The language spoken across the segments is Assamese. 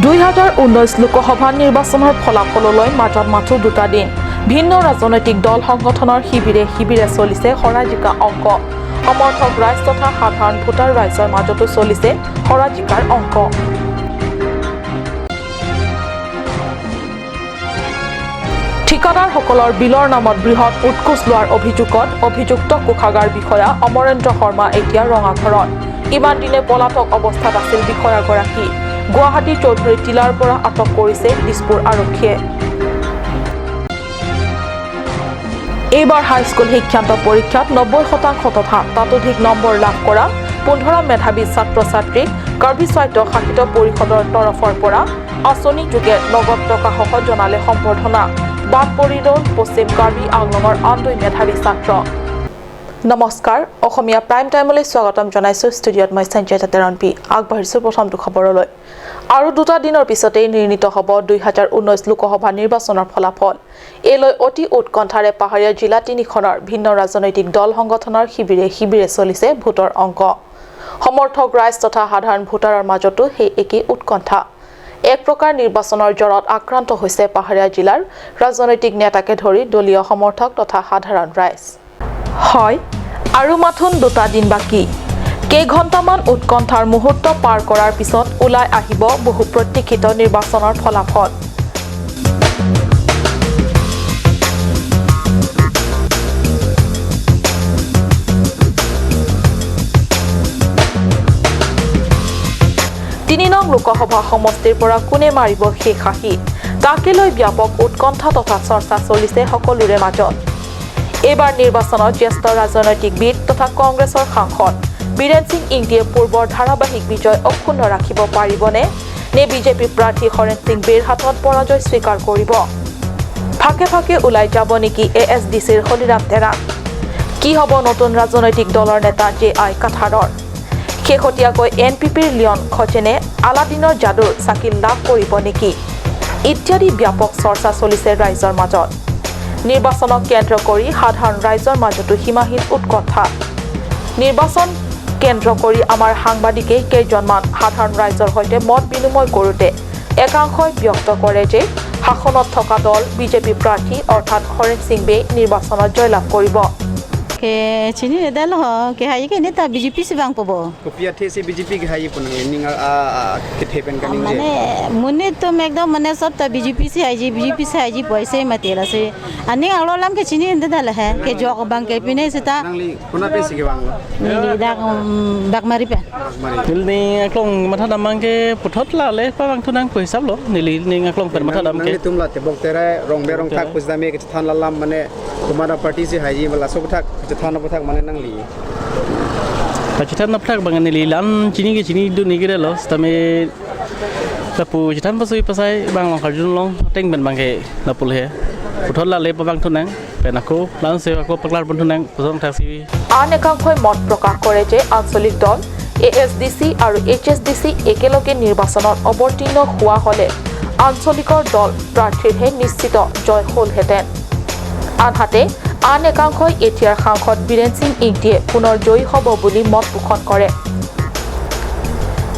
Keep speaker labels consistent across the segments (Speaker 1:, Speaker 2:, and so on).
Speaker 1: 2019 লোকসভা নিৰ্বাচনৰ ফলাফললৈ মাথো দুটা দিন ভিন্ন ৰাজনৈতিক দল সংগঠনৰ শিবিৰে চলিছে হৰাজিকা অংক সমৰ্থক ৰাইজ তথা সাধাৰণ ভোটাৰ ৰাইজৰ মাজতো চলিছে হৰাজিকাৰ অংক ঠিকাদাৰসকলৰ বিলৰ নামত বৃহৎ উৎকোচ লোৱাৰ অভিযুক্ত কোষাগাৰ বিষয়া অমৰেন্দ্ৰ শৰ্মা এতিয়া ৰঙাঘৰত ইমান দিনে পলাতক অৱস্থাত আছিল বিষয়াগৰাকী গুৱাহাটী চৌধুৰী টিলাৰ পৰা আটক কৰিছে দিছপুৰ আৰক্ষীয়ে এইবাৰ হাইস্কুল শিক্ষান্ত পৰীক্ষাত 90% তথা ততোধিক নম্বৰ লাভ কৰা 15 মেধাৱী ছাত্ৰ-ছাত্ৰীক কাৰ্বি স্বায়ত্ত শাসিত পৰিষদৰ তৰফৰ পৰা আঁচনি যোগে নগদ টকাসহ জনালে সম্বৰ্ধনা বাদ পৰিল পশ্চিম কাৰ্বি আংলঙৰ আন 2 মেধাৱী ছাত্ৰ নমস্কাৰ অসমীয়া প্ৰাইম টাইমলৈ স্বাগতম জনাইছো ষ্টুডিঅত মই সঞ্জয় তাতেৰণপি আগবাঢ়িছো প্ৰথমটো খবৰলৈ আৰু দুটা দিনৰ পিছতেই নিৰ্ণিত হ'ব 2019 লোকসভা নিৰ্বাচনৰ ফলাফল এলৈ অতি উৎকণ্ঠাৰে পাহাৰীয়া জিলা তিনিখনৰ ভিন্ন ৰাজনৈতিক দল সংগঠনৰ শিবিৰে চলিছে ভোটৰ অংক সমৰ্থক ৰাইজ তথা সাধাৰণ ভোটাৰৰ মাজতো সেই একেই উৎকণ্ঠা এক প্ৰকাৰ নিৰ্বাচনৰ জ্বৰত আক্ৰান্ত হৈছে পাহাৰীয়া জিলাৰ ৰাজনৈতিক নেতাকে ধৰি দলীয় সমৰ্থক তথা সাধাৰণ ৰাইজ হয় আৰু মাথোন দুটা দিন বাকি কেইঘণ্টামান উৎকণ্ঠাৰ মুহূৰ্ত পাৰ কৰাৰ পিছত ওলাই আহিব বহু প্ৰতীক্ষিত নিৰ্বাচনৰ ফলাফল তিনি নং লোকসভা সমষ্টিৰ পৰা কোনে মাৰিব শেষ হাঁহি তাকে লৈ ব্যাপক উৎকণ্ঠা তথা চৰ্চা চলিছে সকলোৰে মাজত এইবাৰ নিৰ্বাচনত জ্যেষ্ঠ ৰাজনৈতিকবিদ তথা কংগ্ৰেছৰ সাংসদ বীৰেন সিং ইংটিয়ে পূৰ্বৰ ধাৰাবাহিক বিজয় অক্ষুণ্ণ ৰাখিব পাৰিবনে নে বিজেপি প্ৰাৰ্থী হৰেন সিং বেৰ হাতত পৰাজয় স্বীকাৰ কৰিব ফাকে ওলাই যাব নেকি এএছডিচিৰ হলিৰাম তেৰাণ কি হ'ব নতুন ৰাজনৈতিক দলৰ নেতা জে আই কাঠাৰৰ শেহতীয়াকৈ এনপিপিৰ লিয়ন খচেনে আলাদিনৰ যাদুৰ চাকিল লাভ কৰিব নেকি ইত্যাদি ব্যাপক চৰ্চা চলিছে ৰাইজৰ মাজত নিৰ্বাচনক কেন্দ্ৰ কৰি সাধাৰণ ৰাইজৰ মাজতো সীমাহীন উৎকণ্ঠা নিৰ্বাচন কেন্দ্ৰ কৰি আমাৰ সাংবাদিকে কেইজনমান সাধাৰণ ৰাইজৰ সৈতে মত বিনিময় কৰোঁতে একাংশই ব্যক্ত কৰে যে শাসনত থকা দল বিজেপি প্ৰাৰ্থী অৰ্থাৎ হৰেন সিং বে নিৰ্বাচনত জয়লাভ কৰিব
Speaker 2: ke sini ada loh ke hayi ke neta BJP sih bang pobo
Speaker 3: kopiya the se BJP ke hayi pun ninga ke thepen kan
Speaker 2: mane mune to ekdom mane sab ta BJP se hayi paise mate la se ani alo lam ke sini nda la hai ke jog bang ke pine se ta
Speaker 3: nangli kuna pe se ke bang
Speaker 2: ni dak mari pe
Speaker 4: nil ni aklong matha damang ke puthot la le pa bang thunang poisap lo nili ni aklong pen matha dam ke
Speaker 3: nangli tumla te bok tere rong be rong thak pusda me ke than la lam mane tumara party se hayi mala sok thak than na thak mane nangli
Speaker 4: pachitan napthak bang nili lan chini du ni ke lo stame tapu chitan pasui pasai bang long kharjun long teng ben bang ke napul he puthot la le pa bang thunang penako lan se ko paklar bun thunang pusong thasi
Speaker 1: আন একাংশই মত প্ৰকাশ কৰে যে আঞ্চলিক দল এএছডিচি আৰু এইচএছডিচি একেলগে নিৰ্বাচনত অৱতীৰ্ণ হোৱা হ'লে আঞ্চলিকৰ দল প্ৰাৰ্থীৰহে নিশ্চিত জয় হ'লহেঁতেন আনহাতে আন একাংশই এতিয়াৰ সাংসদ বীৰেন সিং ইংটিয়ে পুনৰ জয়ী হ'ব বুলি মত পোষণ কৰে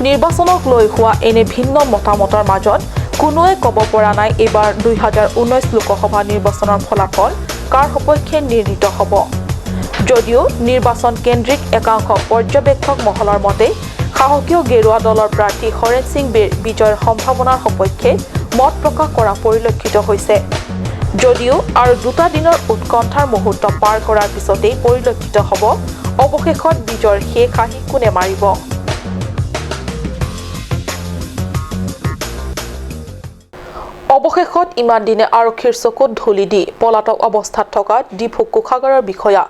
Speaker 1: নিৰ্বাচনক লৈ হোৱা এনে ভিন্ন মতামতৰ মাজত কোনোৱে ক'ব পৰা নাই এইবাৰ 2019 লোকসভা নিৰ্বাচনৰ ফলাফল কাৰ সপক্ষে নিৰ্ণিত হ'ব যদিও নিৰ্বাচন কেন্দ্ৰিক একাংশ পৰ্যবেক্ষক মহলৰ মতে সাহসীয় গেৰুৱা দলৰ প্ৰাৰ্থী হৰেন সিং বেৰ বিজয়ৰ সম্ভাৱনাৰ সপক্ষে মত প্ৰকাশ কৰা পৰিলক্ষিত হৈছে যদিও আৰু দুটা দিনৰ উৎকণ্ঠাৰ মুহূৰ্ত পাৰ কৰাৰ পিছতেই পৰিলক্ষিত হ'ব অৱশেষত বিজয়ৰ শেষ হাঁহি কোনে মাৰিব অৱশেষত ইমান দিনে আৰক্ষীৰ চকুত ধূলি দি পলাতক অৱস্থাত থকা ডিফু কোষাগাৰৰ বিষয়া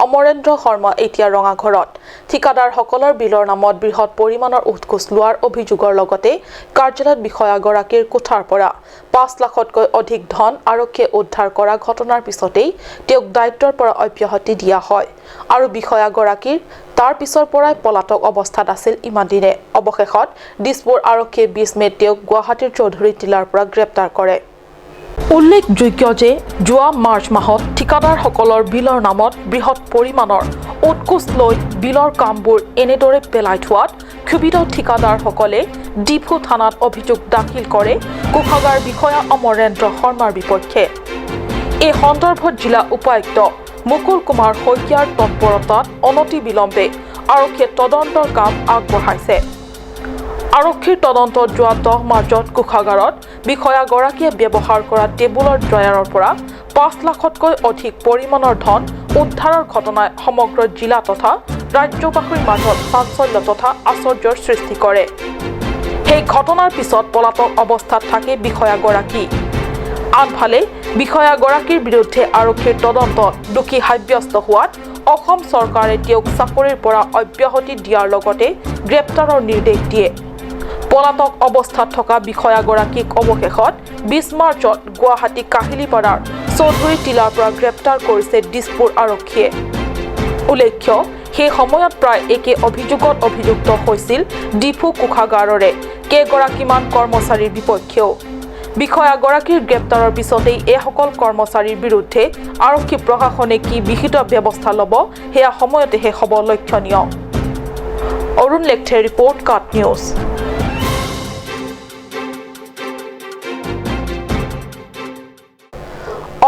Speaker 1: অমৰেন্দ্ৰ শৰ্মা এতিয়া ৰঙাঘৰত ঠিকাদাৰসকলৰ বিলৰ নামত বৃহৎ পৰিমাণৰ উৎকোচ লোৱাৰ অভিযোগৰ লগতে কাৰ্যালয়ত বিষয়াগৰাকীৰ কোঠাৰ পৰা 5 লাখতকৈ অধিক ধন আৰক্ষীয়ে উদ্ধাৰ কৰা ঘটনাৰ পিছতেই তেওঁক দায়িত্বৰ পৰা অব্যাহতি দিয়া হয় আৰু বিষয়াগৰাকীৰ তাৰ পিছৰ পৰাই পলাতক অৱস্থাত আছিল ইমান দিনে অৱশেষত দিছপুৰ আৰক্ষীয়ে 20 মেত তেওঁক গুৱাহাটীৰ চৌধুৰী টিলাৰ পৰা গ্ৰেপ্তাৰ কৰে উল্লেখযোগ্য যে যোৱা মাৰ্চ মাহত ঠিকাদাৰসকলৰ বিলৰ নামত বৃহৎ পৰিমাণৰ উৎকোচ লৈ বিলৰ কামবোৰ এনেদৰে পেলাই থোৱাত ক্ষুব্ধ ঠিকাদাৰসকলে ডিফু থানাত অভিযোগ দাখিল কৰে কোষাগাৰ বিষয়া অমৰেন্দ্ৰ শৰ্মাৰ বিপক্ষে। এই সন্দৰ্ভত জিলা উপায়ুক্ত মুকুল কুমাৰ শইকীয়াৰ তৎপৰতাত অনতি বিলম্বে আৰক্ষীয়ে তদন্তৰ কাম আগবঢ়াইছে। আৰক্ষীৰ তদন্তত যোৱা 10 মাৰ্চত কোষাগাৰত বিষয়াগৰাকীয়ে ব্যৱহাৰ কৰা টেবুলৰ ড্ৰয়াৰৰ পৰা 5 লাখতকৈ অধিক পৰিমাণৰ ধন উদ্ধাৰৰ ঘটনাই সমগ্ৰ জিলা তথা ৰাজ্যবাসীৰ মাজত চাঞ্চল্য তথা আশ্চৰ্যৰ সৃষ্টি কৰে। সেই ঘটনাৰ পিছত পলাতক অৱস্থাত থাকে বিষয়াগৰাকী। আনফালে বিষয়াগৰাকীৰ বিৰুদ্ধে আৰক্ষীৰ তদন্তত দোষী সাব্যস্ত হোৱাত অসম চৰকাৰে তেওঁক চাকৰিৰ পৰা অব্যাহতি দিয়াৰ লগতে গ্ৰেপ্তাৰৰ নিৰ্দেশ দিয়ে। পলাতক অৱস্থাত থকা বিষয়াগৰাকীক অৱশেষত 20 মাৰ্চত গুৱাহাটী কাহিলীপাৰাৰ চৌধুৰী টিলাৰ পৰা গ্ৰেপ্তাৰ কৰিছে দিছপুৰ আৰক্ষীয়ে। উল্লেখ্য, সেই সময়ত প্ৰায় একে অভিযোগত অভিযুক্ত হৈছিল ডিফু কোষাগাৰৰে কেইগৰাকীমান কৰ্মচাৰীৰ বিপক্ষেও। বিষয়াগৰাকীৰ গ্ৰেপ্তাৰৰ পিছতেই এইসকল কৰ্মচাৰীৰ বিৰুদ্ধে আৰক্ষী প্ৰশাসনে কি বিহিত ব্যৱস্থা ল'ব সেয়া সময়তেহে হ'ব লক্ষণীয়। অৰুণ লেখথে ৰিপৰ্ট কাট নিউজ।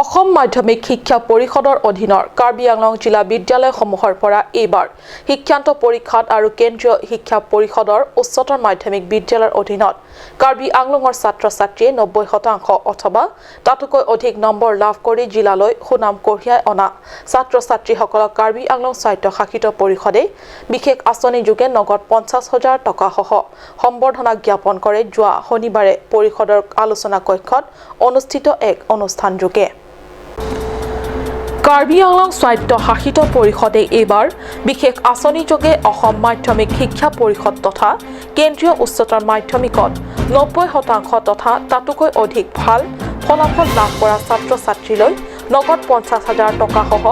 Speaker 1: অসম মাধ্যমিক শিক্ষা পৰিষদৰ অধীনৰ কাৰ্বি আংলং জিলা বিদ্যালয়সমূহৰ পৰা এইবাৰ শিক্ষান্ত পৰীক্ষাত আৰু কেন্দ্ৰীয় শিক্ষা পৰিষদৰ উচ্চতৰ মাধ্যমিক বিদ্যালয়ৰ অধীনত কাৰ্বি আংলঙৰ ছাত্ৰ-ছাত্ৰীয়ে 90% অথবা তাতোকৈ অধিক নম্বৰ লাভ কৰি জিলালৈ সুনাম কঢ়িয়াই অনা ছাত্ৰ-ছাত্ৰীসকলক কাৰ্বি আংলং স্বায়ত্তশাসিত পৰিষদে বিশেষ আঁচনি যোগে নগদ 50,000 টকাসহ সম্বৰ্ধনা জ্ঞাপন কৰে যোৱা শনিবাৰে পৰিষদৰ আলোচনা কক্ষত অনুষ্ঠিত এক অনুষ্ঠান যোগে। কাৰ্বি আংলং স্বায়ত্তশাসিত পৰিষদে এইবাৰ বিশেষ আঁচনিযোগে অসম মাধ্যমিক শিক্ষা পৰিষদ তথা কেন্দ্ৰীয় উচ্চতৰ মাধ্যমিকত 90% তথা তাতোকৈ অধিক ভাল ফলাফল লাভ কৰা ছাত্ৰ-ছাত্ৰীলৈ নগদ 50,000 টকাসহ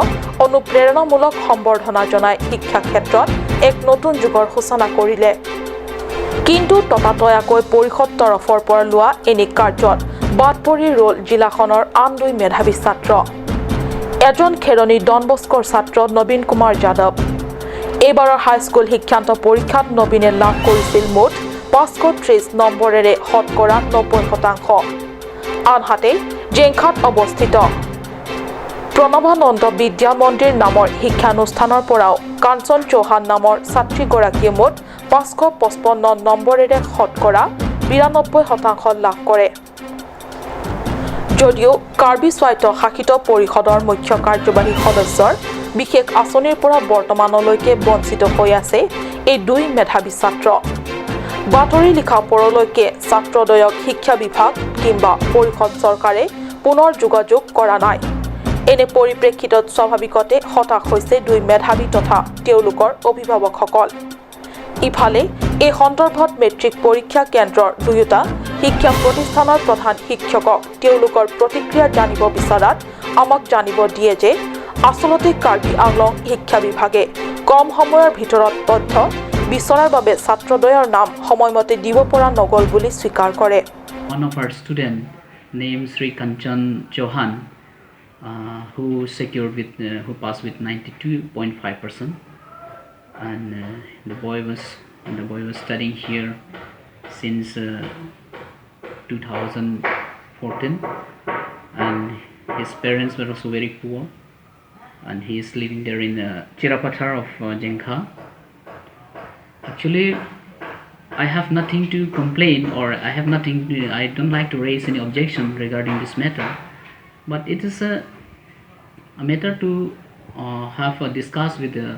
Speaker 1: অনুপ্ৰেৰণামূলক সম্বৰ্ধনা জনাই শিক্ষা ক্ষেত্ৰত এক নতুন যুগৰ সূচনা কৰিলে। কিন্তু ততাতয়াকৈ পৰিষদ তৰফৰ পৰা লোৱা এনে কাৰ্যত বাদ পৰি ৰল জিলাখনৰ আন 2 মেধাৱী ছাত্ৰ। এজন খেৰণী ডন বস্কৰ ছাত্ৰ নবীন কুমাৰ যাদৱ। এইবাৰৰ হাইস্কুল শিক্ষান্ত পৰীক্ষাত নবীনে লাভ কৰিছিল মুঠ 530 নম্বৰেৰে শতকৰা 90%। আনহাতে জেংখাত অৱস্থিত প্ৰণৱানন্দ বিদ্যা মন্দিৰ নামৰ শিক্ষানুষ্ঠানৰ পৰাও কাঞ্চন চৌহান নামৰ ছাত্ৰীগৰাকীয়ে মুঠ 555 নম্বৰেৰে শতকৰা 92% লাভ কৰে। যদিও কাৰ্বি স্বায়ত্তশাসিত পৰিষদৰ মুখ্য কাৰ্যবাহী সদস্যৰ বিশেষ আঁচনিৰ পৰা বৰ্তমানলৈকে বঞ্চিত হৈ আছে এই 2 মেধাৱী ছাত্ৰ। বাতৰি লিখা পৰলৈকে ছাত্ৰদ্বয়ক শিক্ষা বিভাগ কিংবা পৰিষদ চৰকাৰে পুনৰ যোগাযোগ কৰা নাই। এনে পৰিপ্ৰেক্ষিতত স্বাভাৱিকতে হতাশ হৈছে 2 মেধাৱী তথা তেওঁলোকৰ অভিভাৱকসকল। ইফালে এই সন্দৰ্ভত মেট্ৰিক পৰীক্ষা কেন্দ্ৰৰ দুয়োটা শিক্ষা প্ৰতিষ্ঠানৰ প্ৰধান শিক্ষকক তেওঁলোকৰ প্ৰতিক্ৰিয়া জানিব বিচৰাত আমাক জানিব দিয়ে যে আচলতে কাৰ্বি আংলং শিক্ষা বিভাগে কম সময়ৰ ভিতৰত তথ্য বিচৰাৰ বাবে ছাত্ৰদ্বয়ৰ নাম সময়মতে দিব পৰা নগল বুলি স্বীকাৰ কৰে।
Speaker 5: One of our student named Sri Kanchan Chauhan who passed with 92.5%. And the boy was studying here since 2014, and his parents were also very poor, and he is living there in Chirapathar of Jengkha. Actually, I have nothing to complain, or I don't like to raise any objection regarding this matter, but it is a matter to have a discuss with the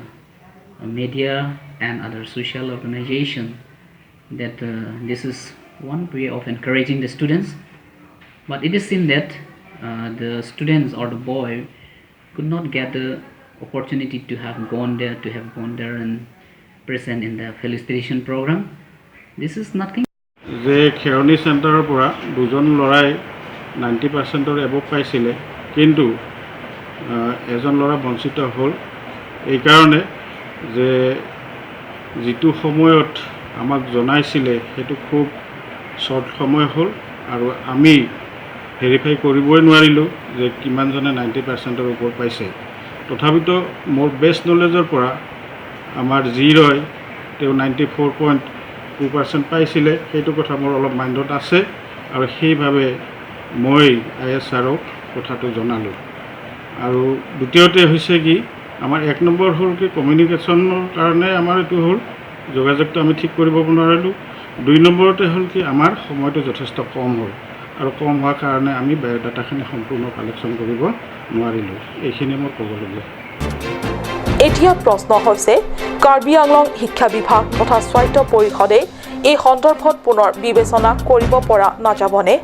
Speaker 5: media and other social organization that this is one way of encouraging the students, but it is seen that the students or the boy could not get the opportunity to have gone there and present in the felicitation program. This is nothing.
Speaker 6: যে খেৰণী চেণ্টাৰৰ পৰা 2জন ল'ৰাই 90%ৰ এবভ পাইছিলে, কিন্তু এজন ল'ৰা বঞ্চিত হ'ল এই কাৰণে যে যিটো সময়ত আমাক জনাইছিলে সেইটো খুব শৰ্ট সময় হ'ল আৰু আমি ভেৰিফাই কৰিবই নোৱাৰিলোঁ যে কিমানজনে 90%ৰ ওপৰত পাইছে। তথাপিতো মোৰ বেষ্ট নলেজৰ পৰা আমাৰ যি ৰয় তেওঁ 94.5 2% পাইছিলে সেইটো কথা মোৰ অলপ মাইণ্ডত আছে আৰু সেইভাৱে মই ISRক কথাটো জনালোঁ আৰু দ্বিতীয়তে হৈছে কি আমাৰ 1 নম্বৰ হ'ল কি কমিউনিকেশ্যনৰ কাৰণে আমাৰ এইটো হ'ল যোগাযোগটো আমি ঠিক কৰিব নোৱাৰিলোঁ 2 নম্বৰতে হ'ল কি আমাৰ সময়টো যথেষ্ট কম হ'ল আৰু কম হোৱাৰ কাৰণে আমি বায়'ডাটাখিনি সম্পূৰ্ণ কালেকশ্যন কৰিব নোৱাৰিলোঁ এইখিনি মোৰ ক'বলগীয়া
Speaker 1: এতিয়া প্ৰশ্ন হৈছে কাৰ্বি আংলং শিক্ষা বিভাগ তথা স্বায়ত্ত পৰিষদে এই সন্দৰ্ভত পুনৰ বিবেচনা কৰিব পৰা নাযাবনে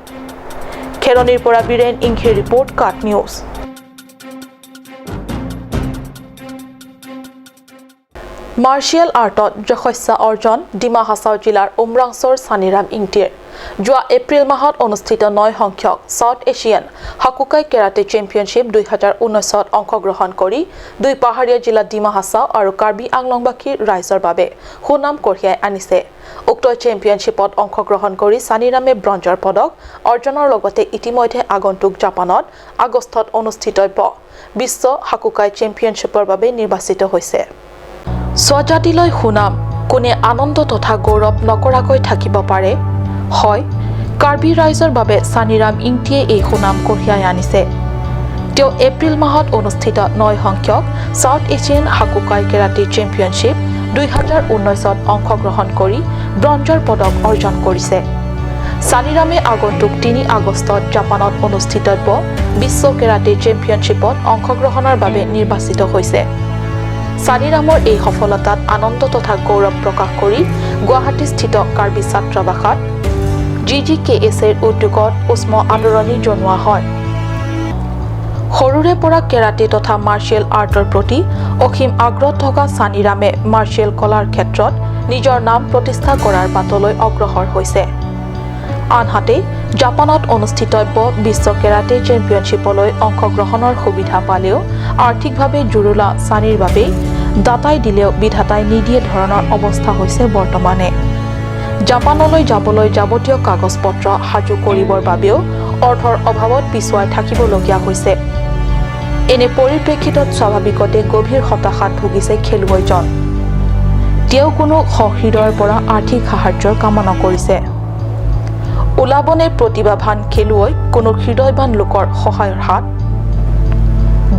Speaker 1: খেৰণীৰ পৰা বীৰেন ইংঘে ৰিপৰ্ট কাট নিউজ মাৰ্চিয়েল আৰ্টত যশস্যা অৰ্জন ডিমা হাছাও জিলাৰ উমৰাংছৰ চানিৰাম ইংটিৰ যোৱা এপ্ৰিল মাহত অনুষ্ঠিত 9 সংখ্যক সাউথ এছিয়ান হাকুকাই কেৰাটে চেম্পিয়নশ্বিপ 2019ত অংশগ্ৰহণ কৰি দুই পাহাৰীয়া জিলা ডিমা হাছাও আৰু কাৰ্বি আংলংবাসীৰ ৰাইজৰ বাবে সুনাম কঢ়িয়াই আনিছে উক্ত চেম্পিয়নশ্বিপত অংশগ্ৰহণ কৰি চানিৰামে ব্ৰঞ্জৰ পদক অৰ্জনৰ লগতে ইতিমধ্যে আগন্তুক জাপানত আগষ্টত অনুষ্ঠিতব্য বিশ্ব হাকুকাই চেম্পিয়নশ্বিপৰ বাবে নিৰ্বাচিত হৈছে স্বজাতিলৈ সুনাম কোনে আনন্দ তথা গৌৰৱ নকৰাকৈ থাকিব পাৰে হয় কাৰ্বি ৰাইজৰ বাবে চানিৰাম ইংটিয়ে এই সুনাম কঢ়িয়াই আনিছে তেওঁ এপ্ৰিল মাহত অনুষ্ঠিত 9 সংখ্যক সাউথ এছিয়ান হাকুকাই কেৰাটে চেম্পিয়নশ্বিপ 2019ত অংশগ্ৰহণ কৰি ব্ৰঞ্জৰ পদক অৰ্জন কৰিছে চানিৰামে আগন্তুক 3 আগষ্টত জাপানত অনুষ্ঠিতব্য বিশ্ব কেৰাটে চেম্পিয়নশ্বিপত অংশগ্ৰহণৰ বাবে নিৰ্বাচিত হৈছে চানিৰামৰ এই সফলতাত আনন্দ তথা গৌৰৱ প্ৰকাশ কৰি গুৱাহাটীস্থিত কাৰ্বি ছাত্ৰাবাসত GGKSৰ উদ্যোগত উষ্ম আদৰণি জনোৱা হয় সৰুৰে পৰা কেৰাটে তথা মাৰ্চিয়েল আৰ্টৰ প্ৰতি অসীম আগ্ৰহ থকা চানিৰামে মাৰ্চিয়েল কলাৰ ক্ষেত্ৰত নিজৰ নাম প্ৰতিষ্ঠা কৰাৰ বাটলৈ অগ্ৰসৰ হৈছে আনহাতে জাপানত অনুষ্ঠিতব্য বিশ্ব কেৰাটে চেম্পিয়নশ্বিপলৈ অংশগ্ৰহণৰ সুবিধা পালেও আৰ্থিকভাৱে জুৰুলা চানিৰ বাবে দাতাই দিলেও বিধাতাই নিদিয়ে ধৰণৰ অৱস্থা হৈছে বৰ্তমানে জাপানলৈ যাবলৈ যাৱতীয় কাগজ পত্ৰ সাজু কৰিবৰ বাবেও অৰ্থৰ অভাৱত পিছুৱাই থাকিবলগীয়া হৈছে এনে পৰিপ্ৰেক্ষিতত স্বাভাৱিকতে গভীৰ হতাশাত ভুগিছে খেলুৱৈজন তেওঁ কোনো সহৃদয়ৰ পৰা আৰ্থিক সাহায্যৰ কামনা কৰিছে ওলাবনে প্ৰতিভাৱান খেলুৱৈ কোনো হৃদয়বান লোকৰ সহায়ৰ হাত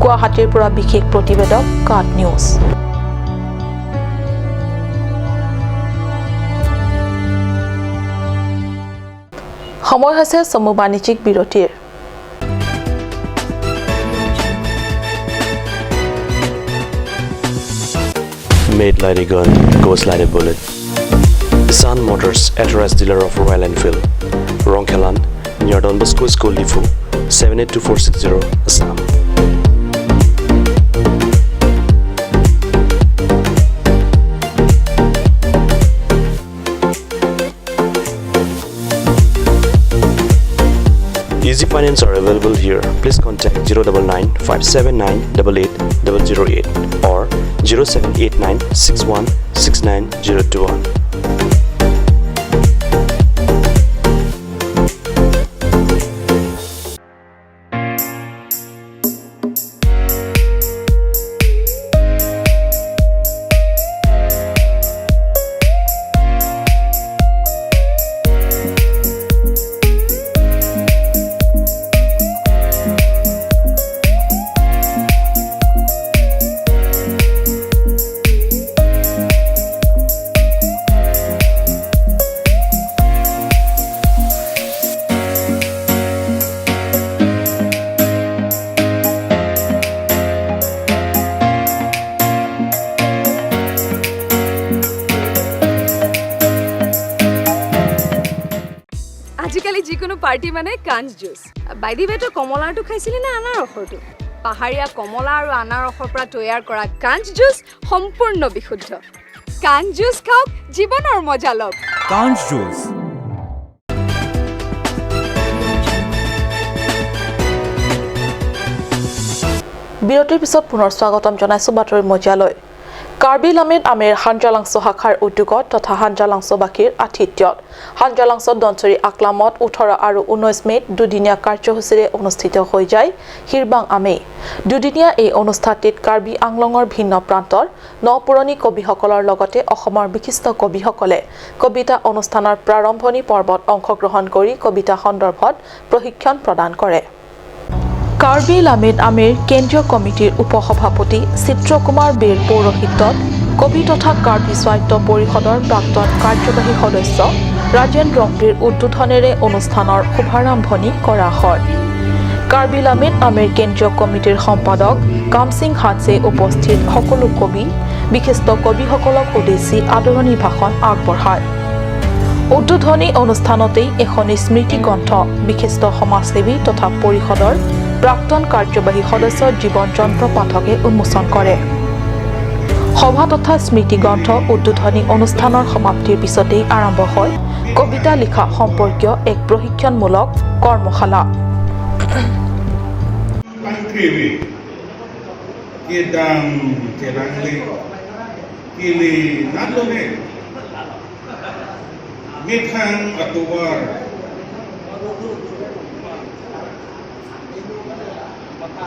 Speaker 1: গুৱাহাটীৰ পৰা বিশেষ প্ৰতিবেদক কাট নিউজ সময় হৈছে চমু বাণিজ্যিক বিৰতিৰ
Speaker 7: Made like a gun, goes like a bullet. Sun Motors, authorized dealer of Royal Enfield. Rongkhelan, near Don Bosco School Lifu, 782460, Assam. Easy finance are available here. Please contact 099 579 88008 or 0789 61 69021.
Speaker 8: আজিকালি যিকোনো পাৰ্টি মানে কাঞ্চ জুচ বাইদি বেটো কমলাটো খাইছিলি না আনাৰসৰটো পাহাৰীয়া কমলা আৰু আনাৰসৰ পৰা তৈয়াৰ কৰা কাঞ্চ জুচ সম্পূৰ্ণ বিশুদ্ধ কাঞ্চ জুচ খাওক জীৱনৰ মজা লওক
Speaker 9: কাঞ্চ জুচ
Speaker 1: বিৰতিৰ পিছত পুনৰ স্বাগতম জনাইছো বাতৰি মজিয়ালৈ কাৰ্বি লামেট আমেৰ হাঞ্জালাংছ শাখাৰ উদ্যোগত তথা হাঞ্জালাংছবাসীৰ আতিথ্যত হাঞ্জালাংছ দঞ্চৰী আকলামত 18 আৰু 19 মে'ত দুদিনীয়া কাৰ্যসূচীৰে অনুষ্ঠিত হৈ যায় হিৰবাং আমে দুদিনীয়া এই অনুষ্ঠানটিত কাৰ্বি আংলঙৰ ভিন্ন প্ৰান্তৰ নপুৰণি কবিসকলৰ লগতে অসমৰ বিশিষ্ট কবিসকলে কবিতা অনুষ্ঠানৰ প্ৰাৰম্ভণি পৰ্বত অংশগ্ৰহণ কৰি কবিতা সন্দৰ্ভত প্ৰশিক্ষণ প্ৰদান কৰে কাৰ্বি লামেট আমেৰ কেন্দ্ৰীয় কমিটিৰ উপসভাপতি চিত্ৰকুমাৰ বেৰ পৌৰোহিত্যত কবি তথা কাৰ্বি স্বায়ত্ত পৰিষদৰ প্ৰাক্তন কাৰ্যবাহী সদস্য ৰাজেন ৰংপিৰ উদ্বোধনেৰে অনুষ্ঠানৰ শুভাৰম্ভণি কৰা হয় কাৰ্বি লামেট আমেৰ কেন্দ্ৰীয় কমিটিৰ সম্পাদক কামসিং হাটছে উপস্থিত সকলো কবি বিশিষ্ট কবিসকলক উদ্দেশ্যি আদৰণি ভাষণ আগবঢ়ায় উদ্বোধনী অনুষ্ঠানতেই এখন স্মৃতি গ্ৰন্থ বিশিষ্ট সমাজসেৱী তথা পৰিষদৰ প্ৰাক্তন কাৰ্যবাহী সদস্য জীৱন চন্দ্ৰ পাঠকে উন্মোচন কৰে সভা তথা স্মৃতি গ্ৰন্থ উদ্বোধনী অনুষ্ঠানৰ সমাপ্তিৰ পিছতেই আৰম্ভ হয় কবিতা লিখা সম্পৰ্কীয় এক প্ৰশিক্ষণমূলক কৰ্মশালা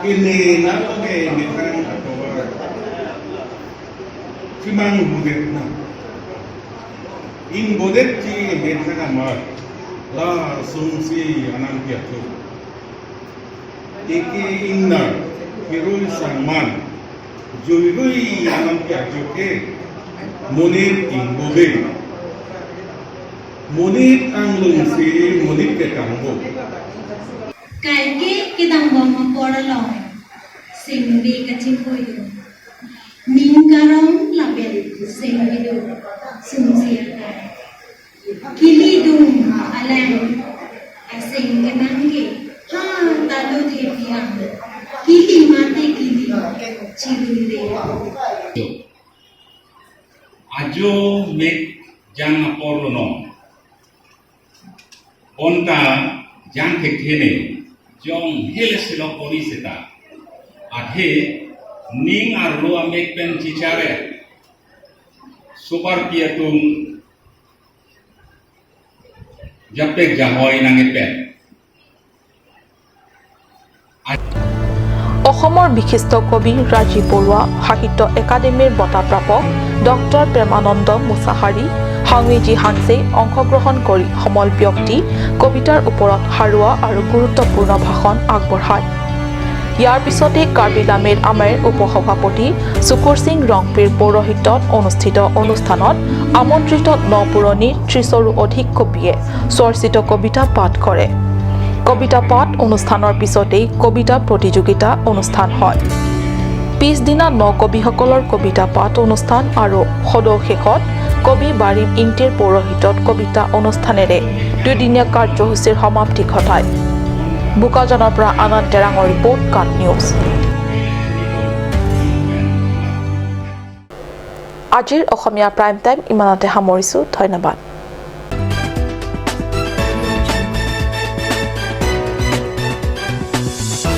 Speaker 9: Ini nalone mitang atawa cimang budet na in budet ci mitang amar la sungsi anang piatu iki inna hirui sangman juirui anang piatu ke monit ingbobe monit anglungsi monit ke kambo
Speaker 10: Kaike kitang bom poralo singbi kachipoyo ningkarong label singbido sumsiya kili dung alang asing kenangge ha talo thepiang kili mate kili chirunde
Speaker 11: ajo mek jang porlono onta jang kekhene jong hele silo poliseta adhe ning arlo amek pen chichare super piatung japek jahoy nangepen
Speaker 1: অসমৰ বিশিষ্ট কবি ৰাজীৱ বৰুৱা সাহিত্য একাডেমীৰ বঁটা প্ৰাপক ডক্টৰ প্ৰেমানন্দ মুছাহাৰী হাংৱেজি হাংছে অংশগ্ৰহণ কৰি সমল ব্যক্তি কবিতাৰ ওপৰত হাৰুৱা আৰু গুৰুত্বপূৰ্ণ ভাষণ আগবঢ়ায় ইয়াৰ পিছতে কাৰ্বি লামেট আমেৰ উপসভাপতি সুকুৰ সিং ৰংপিৰ পৌৰোহিত্যত অনুষ্ঠিত অনুষ্ঠানত আমন্ত্ৰিত নপুৰণি 30ৰো অধিক কবিয়ে চৰ্চিত কবিতা পাঠ কৰে কবিতা পাঠ অনুষ্ঠানৰ পিছতেই কবিতা প্ৰতিযোগিতা অনুষ্ঠান হয় পিছদিনা কবিসকলৰ কবিতা পাঠ অনুষ্ঠান আৰু সদৌ শেষত কবি বাৰিম ইংটিৰ পৌৰোহিত্যত কবিতা অনুষ্ঠানেৰে দুদিনীয়া কাৰ্যসূচীৰ সমাপ্তি ঘটায় বুকাজনৰ পৰা আনন্দ টেৰাঙৰ ৰিপৰ্ট কাট নিউজ আজিৰ অসমীয়া প্ৰাইম টাইম ইমানতে সামৰিছোঁ ধন্যবাদ